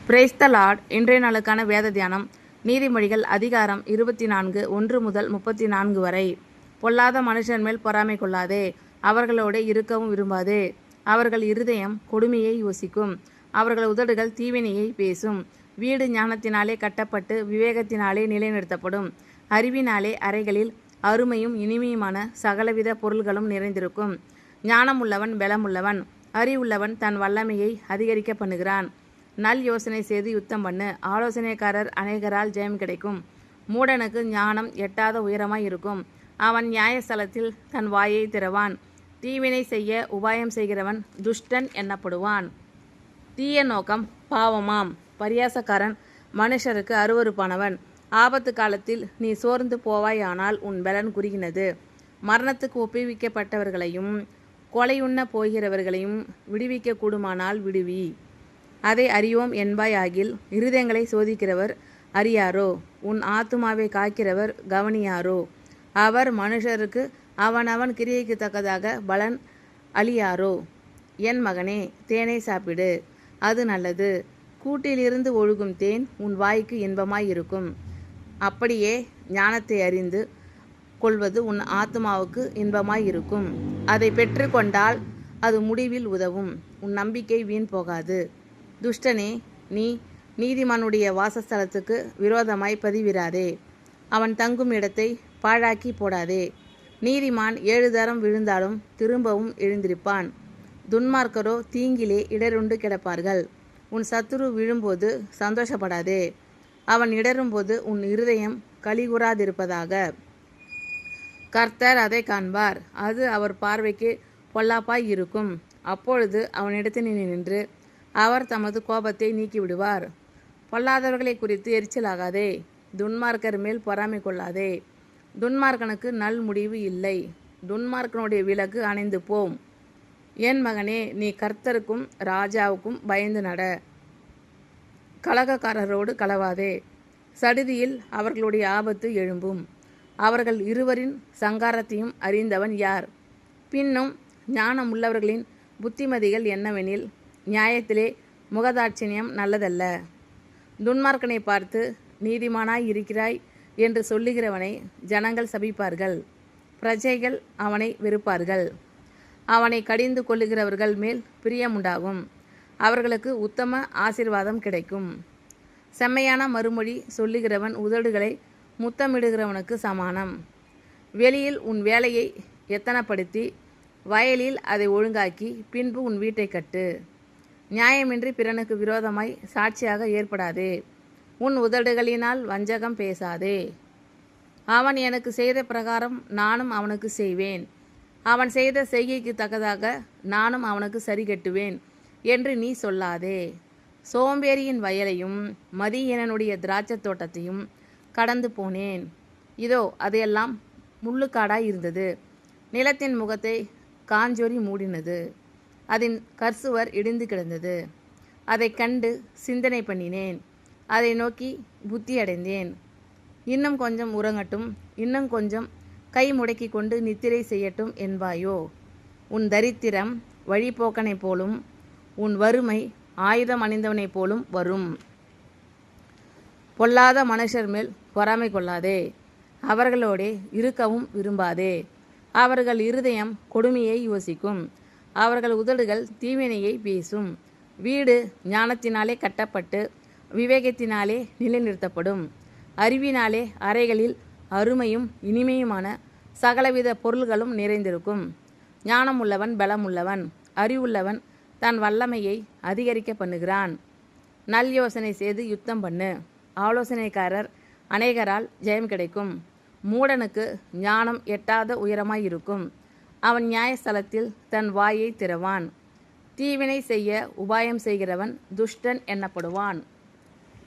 Praise the Lord. இன்றைய நாளுக்கான வேத தியானம் நீதிமொழிகள் அதிகாரம் 24 1 முதல் 34 வரை. பொல்லாத மனுஷன் மேல் பொறாமை கொள்ளாதே, அவர்களோடு இருக்கவும் விரும்பாதே. அவர்கள் இருதயம் கொடுமையை யோசிக்கும், அவர்கள் உதடுகள் தீவினையை பேசும். வீடு ஞானத்தினாலே கட்டப்பட்டு விவேகத்தினாலே நிலைநிறுத்தப்படும். அறிவினாலே அறைகளில் அருமையும் இனிமையுமான சகலவித பொருள்களும் நிறைந்திருக்கும். ஞானமுள்ளவன் பலமுள்ளவன், அறிவுள்ளவன் தன் வல்லமையை அதிகரிக்க பண்ணுகிறான். நல் யோசனை செய்து யுத்தம் பண்ணு, ஆலோசனைக்காரர் அநேகரால் ஜெயம் கிடைக்கும். மூடனுக்கு ஞானம் எட்டாத உயரமாய் இருக்கும், அவன் நியாயஸ்தலத்தில் தன் வாயை திறவான். தீவினை செய்ய உபாயம் செய்கிறவன் துஷ்டன் எண்ணப்படுவான். தீய நோக்கம் பாவமாம், பரியாசக்காரன் மனுஷருக்கு அருவருப்பானவன். ஆபத்து காலத்தில் நீ சோர்ந்து போவாயானால் உன் பலன் குறுகினது. மரணத்துக்கு ஒப்புவிக்கப்பட்டவர்களையும் கொலையுண்ண போகிறவர்களையும் விடுவிக்க கூடுமானால் விடுவி. அதை அறியோம் என்பாயாகில் இருதயங்களை சோதிக்கிறவர் அறியாரோ? உன் ஆத்துமாவை காக்கிறவர் கவனியாரோ? அவர் மனுஷருக்கு அவனவன் கிரியைக்கு தக்கதாக பலன் அளியாரோ? என் மகனே, தேனை சாப்பிடு, அது நல்லது. கூட்டிலிருந்து ஒழுகும் தேன் உன் வாய்க்கு இன்பமாயிருக்கும். அப்படியே ஞானத்தை அறிந்து கொள்வது உன் ஆத்துமாவுக்கு இன்பமாயிருக்கும். அதை பெற்று கொண்டால் அது முடிவில் உதவும். உன் நம்பிக்கை வீண் போகாது. துஷ்டனே, நீ நீதிமானுடைய வாசஸ்தலத்துக்கு விரோதமாய் பதிவிராதே. அவன் தங்கும் இடத்தை பாழாக்கி போடாதே. நீதிமான் 7 தரம் விழுந்தாலும் திரும்பவும் எழுந்திருப்பான். துன்மார்க்கரோ தீங்கிலே இடருண்டு கிடப்பார்கள். உன் சத்துரு விழும்போது சந்தோஷப்படாதே, அவன் இடரும்போது உன் இருதயம் கலிகூறாதிருப்பதாக. கர்த்தர் அதை காண்பார், அது அவர் பார்வைக்கு பொல்லாப்பாய் இருக்கும். அப்பொழுது அவனிடத்தில் நின்று அவர் தமது கோபத்தை நீக்கிவிடுவார். பொல்லாதவர்களை குறித்து எரிச்சலாகாதே, துன்மார்க்கர் மேல் பொறாமை கொள்ளாதே. துன்மார்க்கனுக்கு நல் முடிவு இல்லை, துன்மார்க்கனுடைய விலக்கு அணைந்து போம். என் மகனே, நீ கர்த்தருக்கும் ராஜாவுக்கும் பயந்து நட. கலகக்காரரோடு கலவாதே, சடுதியில் அவர்களுடைய ஆபத்து எழும்பும். அவர்கள் இருவரின் சங்காரத்தையும் அறிந்தவன் யார்? பின்னும் ஞானமுள்ளவர்களின் புத்திமதிகள் என்னவெனில், நியாயத்திலே முகதாட்சிணியம் நல்லதல்ல. துன்மார்க்கனை பார்த்து நீதிமானாய் இருக்கிறாய் என்று சொல்லுகிறவனை ஜனங்கள் சபிப்பார்கள், பிரஜைகள் அவனை வெறுப்பார்கள். அவனை கடிந்து கொள்ளுகிறவர்கள் மேல் பிரியமுண்டாகும், அவர்களுக்கு உத்தம ஆசீர்வாதம் கிடைக்கும். செம்மையான மறுமொழி சொல்லுகிறவன் உதடுகளை முத்தமிடுகிறவனுக்கு சமானம். வெளியில் உன் வேலையை எத்தனப்படுத்தி வயலில் அதை ஒழுங்காக்கி பின்பு உன் வீட்டை கட்டு. நியாயமின்றி பிறனுக்கு விரோதமாய் சாட்சியாக ஏற்படாதே. உன் உதடுகளினால் வஞ்சகம் பேசாதே. அவன் எனக்கு செய்த பிரகாரம் நானும் அவனுக்கு செய்வேன், அவன் செய்த செய்கைக்கு தக்கதாக நானும் அவனுக்கு சரி கட்டுவேன் என்று நீ சொல்லாதே. சோம்பேறியின் வயலையும் மதியீனனுடைய திராட்சை தோட்டத்தையும் கடந்து போனேன். இதோ அதையெல்லாம் முள்ளுக்காடாய் இருந்தது. நிலத்தின் முகத்தை காஞ்சொறி மூடினது, அதன் கர்சுவர் இடிந்து கிடந்தது. அதை கண்டு சிந்தனை பண்ணினேன், அதை நோக்கி புத்தி அடைந்தேன். இன்னும் கொஞ்சம் உறங்கட்டும், இன்னும் கொஞ்சம் கை முடக்கி கொண்டு நித்திரை செய்யட்டும் என்பாயோ? உன் தரித்திரம் வழிபோக்கனைப் போலும், உன் வறுமை ஆயுதம் அணிந்தவனைப் போலும் வரும். பொல்லாத மனுஷர் மேல் பொறாமை கொள்ளாதே, அவர்களோடே இருக்கவும் விரும்பாதே. அவர்கள் இருதயம் கொடுமையை யோசிக்கும், அவர்கள் உதடுகள் தீவினையை பேசும். வீடு ஞானத்தினாலே கட்டப்பட்டு விவேகத்தினாலே நிலைநிறுத்தப்படும். அறிவினாலே அறைகளில் அருமையும் இனிமையுமான சகலவித பொருள்களும் நிறைந்திருக்கும். ஞானமுள்ளவன் பலமுள்ளவன், அறிவுள்ளவன் தன் வல்லமையை அதிகரிக்க பண்ணுகிறான். நல் யோசனை செய்து யுத்தம் பண்ணு, ஆலோசனைக்காரர் அநேகரால் ஜெயம் கிடைக்கும். மூடனுக்கு ஞானம் எட்டாத உயரமாயிருக்கும், அவன் நியாயஸ்தலத்தில் தன் வாயை திறவான். தீவினை செய்ய உபாயம் செய்கிறவன் துஷ்டன் எண்ணப்படுவான்.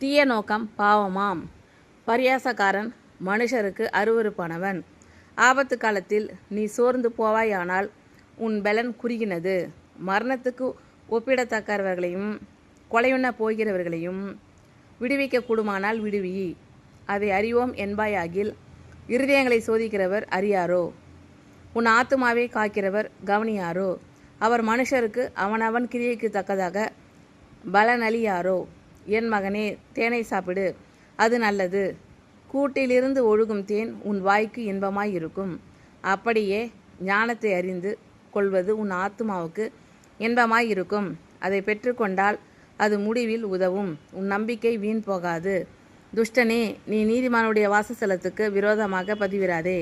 தீய நோக்கம் பாவமாம், பரியாசக்காரன் மனுஷருக்கு அருவருப்பானவன். ஆபத்து காலத்தில் நீ சோர்ந்து போவாயானால் உன் பலன் குறுகினது. மரணத்துக்கு ஒப்பிடத்தக்கவர்களையும் கொலையுண்ண போகிறவர்களையும் விடுவிக்க கூடுமானால் விடுவி. அதை அறிவோம் என்பாயாகில் இருதயங்களை சோதிக்கிறவர் அறியாரோ? உன் ஆத்துமாவை காக்கிறவர் கவனியாரோ? அவர் மனுஷருக்கு அவனவன் கிரியைக்கு தக்கதாக பலனளியாரோ? என் மகனே, தேனை சாப்பிடு, அது நல்லது. கூட்டிலிருந்து ஒழுகும் தேன் உன் வாய்க்கு இன்பமாய் இருக்கும். அப்படியே ஞானத்தை அறிந்து கொள்வது உன் ஆத்துமாவுக்கு இன்பமாய் இருக்கும். அதை பெற்றுக்கொண்டால் அது முடிவில் உதவும். உன் நம்பிக்கை வீண் போகாது. துஷ்டனே, நீ நீதிமானுடைய வாசஸ்தலத்துக்கு விரோதமாக பதிவிராதே.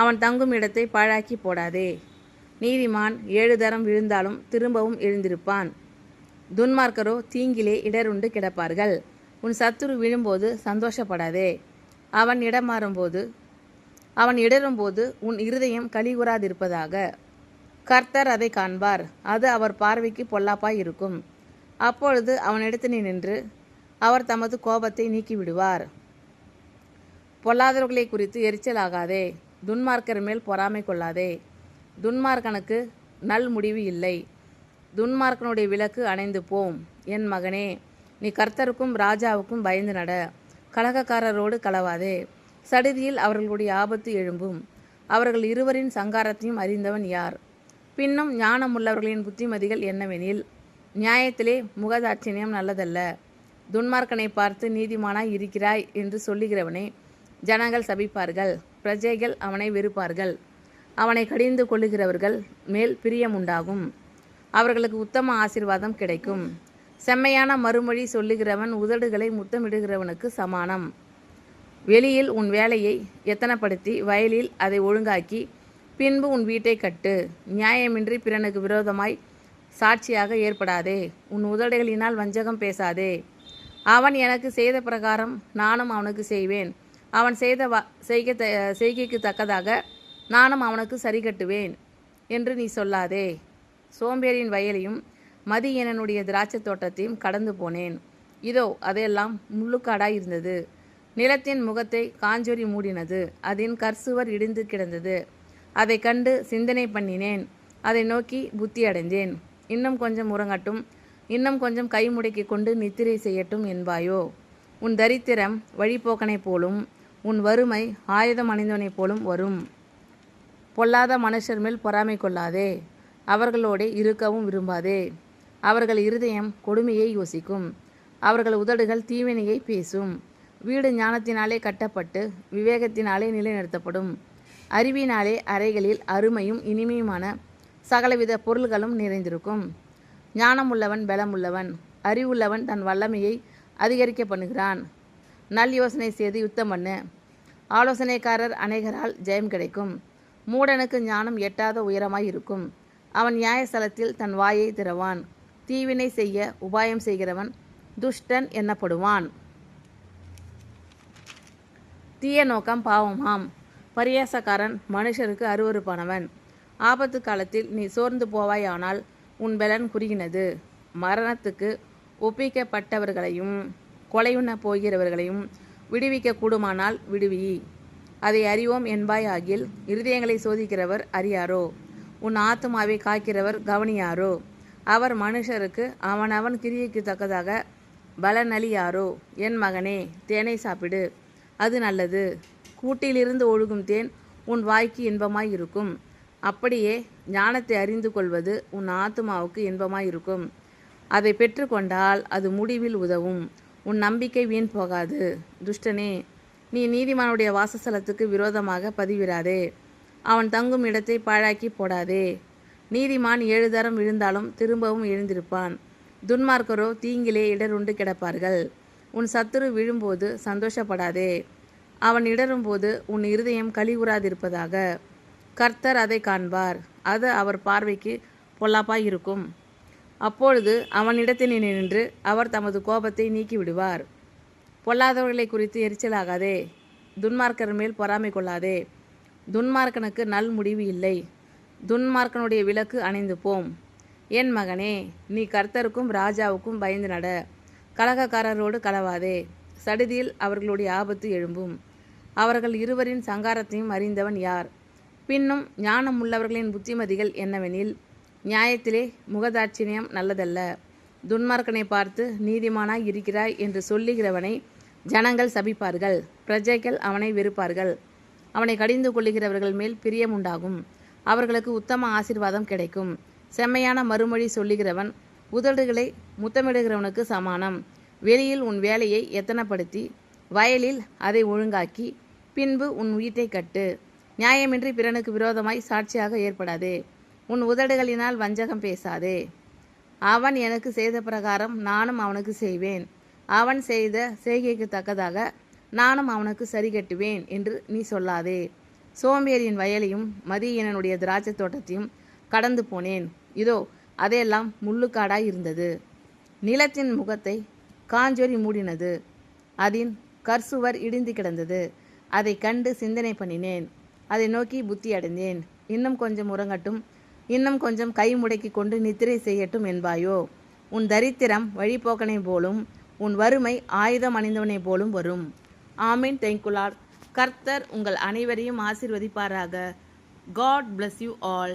அவன் தங்கும் இடத்தை பாழாக்கி போடாதே. நீதிமான் 7 தரம் விழுந்தாலும் திரும்பவும் எழுந்திருப்பான். துன்மார்க்கரோ தீங்கிலே இடருண்டு கிடப்பார்கள். உன் சத்துரு விழும்போது சந்தோஷப்படாதே. அவன் இடரும்போது உன் இருதயம் கலிகூராதிருப்பதாக. கர்த்தர் அதை காண்பார். அது அவர் பார்வைக்கு பொல்லாப்பாய் இருக்கும். அப்பொழுது அவனிடத்திலே நின்று அவர் தமது கோபத்தை நீக்கிவிடுவார். பொல்லாதவர்களை குறித்து எரிச்சலாகாதே. துன்மார்க்கர் மேல் பொறாமை கொள்ளாதே. துன்மார்க்கனுக்கு நல் முடிவு இல்லை. துன்மார்க்கனுடைய விளக்கு அணைந்து போம். என் மகனே, நீ கர்த்தருக்கும் ராஜாவுக்கும் பயந்து நட. கலகக்காரரோடு கலவாதே. சடுதியில் அவர்களுடைய ஆபத்து எழும்பும். அவர்கள் இருவரின் சங்காரத்தையும் அறிந்தவன் யார்? பின்னும் ஞானமுள்ளவர்களின் புத்திமதிகள் என்னவெனில், நியாயத்திலே முகதாட்சிணியம் நல்லதல்ல. துன்மார்க்கனை பார்த்து நீதிமானாய் இருக்கிறாய் என்று சொல்லுகிறவனை ஜனங்கள் சபிப்பார்கள். பிரஜைகள் அவனை வெறுப்பார்கள். அவனை கடிந்து கொள்ளுகிறவர்கள் மேல் பிரியமுண்டாகும். அவர்களுக்கு உத்தம ஆசீர்வாதம் கிடைக்கும். செம்மையான மறுமொழி சொல்லுகிறவன் உதடுகளை முத்தமிடுகிறவனுக்கு சமானம். வெளியில் உன் வேலையை எத்தனப்படுத்தி வயலில் அதை ஒழுங்காக்கி பின்பு உன் வீட்டை கட்டு. நியாயமின்றி பிறனுக்கு விரோதமாய் சாட்சியாக ஏற்படாதே. உன் உதடுகளினால் வஞ்சகம் பேசாதே. அவன் எனக்கு செய்த பிரகாரம் நானும் அவனுக்கு செய்வேன். அவன் செய்த செய்கைக்கு தக்கதாக நானும் அவனுக்கு சரி கட்டுவேன் என்று நீ சொல்லாதே. சோம்பேறியின் வயலையும் மதியீனனுடைய திராட்சை தோட்டத்தையும் கடந்து போனேன். இதோ அதையெல்லாம் முள்ளுக்காடாய் இருந்தது. நிலத்தின் முகத்தை காஞ்சொறி மூடினது. அதன் கற்சுவர் இடிந்து கிடந்தது. அதை கண்டு சிந்தனை பண்ணினேன். அதை நோக்கி புத்தி அடைந்தேன். இன்னும் கொஞ்சம் உறங்கட்டும், இன்னும் கொஞ்சம் கை முடக்கி கொண்டு நித்திரை செய்யட்டும் என்பாயோ? உன் தரித்திரம் வழிபோக்கனைப் போலும் உன் வறுமை ஆயுதம் அணிந்தவனைப் போலும் வரும். பொல்லாத மனுஷர் மேல் பொறாமை கொள்ளாதே. அவர்களோடே இருக்கவும் விரும்பாதே. அவர்கள் இருதயம் கொடுமையை யோசிக்கும். அவர்கள் உதடுகள் தீவினையை பேசும். வீடு ஞானத்தினாலே கட்டப்பட்டு விவேகத்தினாலே நிலைநிறுத்தப்படும். அறிவினாலே அறைகளில் அருமையும் இனிமையுமான சகலவித பொருள்களும் நிறைந்திருக்கும். ஞானமுள்ளவன் பலமுள்ளவன். அறிவுள்ளவன் தன் வல்லமையை அதிகரிக்க பண்ணுகிறான். நல் யோசனை செய்து யுத்தம் பண்ணு. ஆலோசனைக்காரர் அநேகரால் ஜெயம் கிடைக்கும். மூடனுக்கு ஞானம் எட்டாத உயரமாய் இருக்கும். அவன் நியாயஸ்தலத்தில் தன் வாயை திறவான். தீவினை செய்ய உபாயம் செய்கிறவன் துஷ்டன் என்னப்படுவான். தீய நோக்கம் பாவமாம். பரியாசக்காரன் மனுஷருக்கு அருவருப்பானவன். ஆபத்து காலத்தில் நீ சோர்ந்து போவாயானால் உன் பலன் குறுகினது. மரணத்துக்கு ஒப்பிக்கப்பட்டவர்களையும் கொலையுண்ண போகிறவர்களையும் விடுவிக்க கூடுமானால் விடுவி. அதை அறிவோம் என்பாய் ஆகில் இருதயங்களை சோதிக்கிறவர் அறியாரோ? உன் ஆத்துமாவை காக்கிறவர் கவனியாரோ? அவர் மனுஷருக்கு அவனவன் கிரியைக்கு தக்கதாக பலனளியாரோ? என் மகனே, தேனை சாப்பிடு, அது நல்லது. கூட்டிலிருந்து ஒழுகும் தேன் உன் வாய்க்கு இன்பமாய் இருக்கும். அப்படியே ஞானத்தை அறிந்து கொள்வது உன் ஆத்துமாவுக்கு இன்பமாய் இருக்கும். அதை பெற்றுக்கொண்டால் அது முடிவில் உதவும். உன் நம்பிக்கை வீண் போகாது. துஷ்டனே, நீ நீதிமானுடைய வாசஸ்தலத்துக்கு விரோதமாக பதிவிராதே. அவன் தங்கும் இடத்தை பாழாக்கி போடாதே. நீதிமான் 7 தரம் விழுந்தாலும் திரும்பவும் எழுந்திருப்பான். துன்மார்க்கரோ தீங்கிலே இடருண்டு கிடப்பார்கள். உன் சத்துரு விழும்போது சந்தோஷப்படாதே. அவன் இடரும்போது உன் இருதயம் கலிகூராதிருப்பதாக. கர்த்தர் அதை காண்பார். அது அவர் பார்வைக்கு பொல்லாப்பாய் இருக்கும். அப்பொழுது அவனிடத்தில் நின்று அவர் தமது கோபத்தை நீக்கிவிடுவார். பொல்லாதவர்களை குறித்து எரிச்சலாகாதே. துன்மார்க்கர் மேல் பொறாமை கொள்ளாதே. துன்மார்க்கனுக்கு நல் முடிவு இல்லை. துன்மார்க்கனுடைய விளக்கு அணைந்து போம். என் மகனே, நீ கர்த்தருக்கும் ராஜாவுக்கும் பயந்து நட. கலகக்காரரோடு கலவாதே. சடுதியில் அவர்களுடைய ஆபத்து எழும்பும். அவர்கள் இருவரின் சங்காரத்தையும் அறிந்தவன் யார்? பின்னும் ஞானமுள்ளவர்களின் புத்திமதிகள் என்னவெனில், நியாயத்திலே முகதாட்சிணியம் நல்லதல்ல. துன்மார்க்கனை பார்த்து நீதிமானாய் இருக்கிறாய் என்று சொல்லுகிறவனை ஜனங்கள் சபிப்பார்கள். பிரஜைகள் அவனை வெறுப்பார்கள். அவனை கடிந்து கொள்ளுகிறவர்கள் மேல் பிரியமுண்டாகும். அவர்களுக்கு உத்தம ஆசீர்வாதம் கிடைக்கும். செம்மையான மறுமொழி சொல்லுகிறவன் உதடுகளை முத்தமிடுகிறவனுக்கு சமானம். வெளியில் உன் வேலையை எத்தனப்படுத்தி வயலில் அதை ஒழுங்காக்கி பின்பு உன் வீட்டை கட்டு. நியாயமின்றி பிறனுக்கு விரோதமாய் சாட்சியாக ஏற்படாதே. உன் உதடுகளினால் வஞ்சகம் பேசாதே. அவன் எனக்கு செய்த பிரகாரம் நானும் அவனுக்கு செய்வேன். அவன் செய்த செய்கைக்கு தக்கதாக நானும் அவனுக்கு சரி கட்டுவேன் என்று நீ சொல்லாதே. சோம்பேறியின் வயலையும் மதியீனனுடைய திராட்சை தோட்டத்தையும் கடந்து போனேன். இதோ அதையெல்லாம் முள்ளுக்காடாய் இருந்தது. நிலத்தின் முகத்தை காஞ்சொறி மூடினது. அதன் கற்சுவர் இடிந்து கிடந்தது. அதை கண்டு சிந்தனை பண்ணினேன். அதை நோக்கி புத்தி அடைந்தேன். இன்னும் கொஞ்சம் உறங்கட்டும், இன்னும் கொஞ்சம் கை முடக்கி கொண்டு நித்திரை செய்யட்டும் என்பாயோ? உன் தரித்திரம் வழிபோக்கனை போலும், உன் வறுமை ஆயுதம் அணிந்தவனை போலும் வரும். ஆமீன். Thank you Lord. கர்த்தர் உங்கள் அனைவரையும் ஆசீர்வதிப்பாராக. God bless you all.